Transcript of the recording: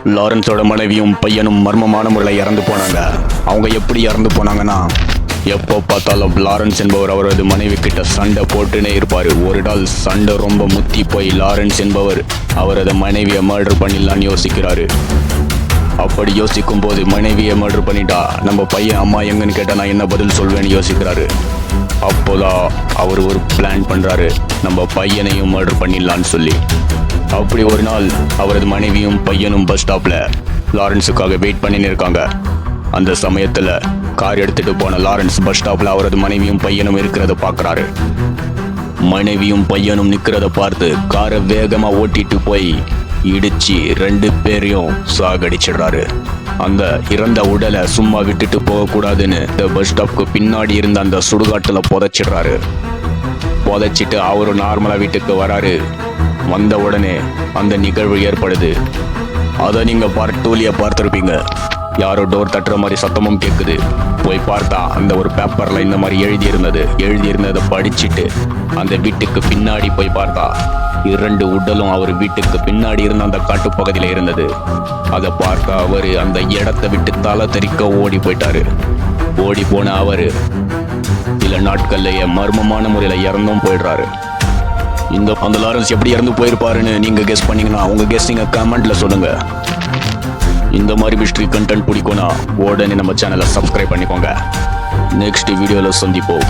லாரன்ஸோட மனைவியும் பையனும் மர்மமான முறையில் இறந்து போனாங்க. அவங்க எப்படி இறந்து போனாங்கன்னா, எப்போ பார்த்தாலும் லாரன்ஸ் என்பவர் அவரது மனைவி கிட்ட சண்டை போட்டுனே இருப்பார். ஒரு நாள் சண்டை ரொம்ப முத்தி போய் லாரன்ஸ் என்பவர் அவரது மனைவியை மர்டர் பண்ணிடலான்னு யோசிக்கிறாரு. அப்படி யோசிக்கும் போது மனைவியை மர்டர் பண்ணிட்டா நம்ம பையன் அம்மா எங்கன்னு கேட்டால் நான் என்ன பதில் சொல்வேன்னு யோசிக்கிறாரு. அப்போதான் அவர் ஒரு பிளான் பண்ணுறாரு, நம்ம பையனையும் மர்டர் பண்ணிடலான்னு சொல்லி. அப்படி ஒரு நாள் அவரது மனைவியும் பையனும் பஸ் ஸ்டாப்பில் லாரன்ஸுக்காக வெயிட் பண்ணின்னு இருக்காங்க. அந்த சமயத்தில் கார் எடுத்துகிட்டு போன லாரன்ஸ் பஸ் ஸ்டாப்பில் அவரது மனைவியும் பையனும் இருக்கிறத பார்க்குறாரு. மனைவியும் பையனும் நிற்கிறத பார்த்து காரை வேகமாக ஓட்டிட்டு போய் இடிச்சு 2 பேரையும் சாகடிச்சிடுறாரு. அந்த இறந்த உடலை சும்மா விட்டுட்டு போகக்கூடாதுன்னு இந்த பஸ் ஸ்டாப்க்கு பின்னாடி இருந்த அந்த சுடுகாட்டில் புதைச்சிடுறாரு. புதைச்சிட்டு அவரும் நார்மலாக வீட்டுக்கு வராரு. வந்த உடனே அந்த நிகழ்வு ஏற்படுது. அதை நீங்கள் பார்ட் 2 பார்த்துருப்பீங்க. யாரோ டோர் தட்டுற மாதிரி சத்தமும் கேட்குது. போய் பார்த்தா அந்த ஒரு பேப்பரில் இந்த மாதிரி எழுதியிருந்ததை படிச்சுட்டு அந்த வீட்டுக்கு பின்னாடி போய் பார்த்தா 2 உடலும் அவர் வீட்டுக்கு பின்னாடி இருந்த அந்த காட்டு பகுதியில் இருந்தது. அதை பார்க்க அவர் அந்த இடத்தை விட்டு தலை தெறிக்க ஓடி போயிட்டாரு. ஓடி போன அவர் சில நாட்கள்லேயே மர்மமான முறையில் இறந்தும் போயிடுறாரு. அந்த லாரன்ஸ் எப்படி இறந்து போயிருப்பாருன்னு நீங்கள் கெஸ் பண்ணீங்கன்னா உங்கள் கெஸ்ஸிங்க கமெண்ட்டில் சொல்லுங்கள். இந்த மாதிரி மிஸ்ட்ரி கண்டென்ட் பிடிக்கும்னா உடனே நம்ம சேனலை சப்ஸ்கிரைப் பண்ணிக்கோங்க. நெக்ஸ்ட் வீடியோவில் சந்திப்போம்.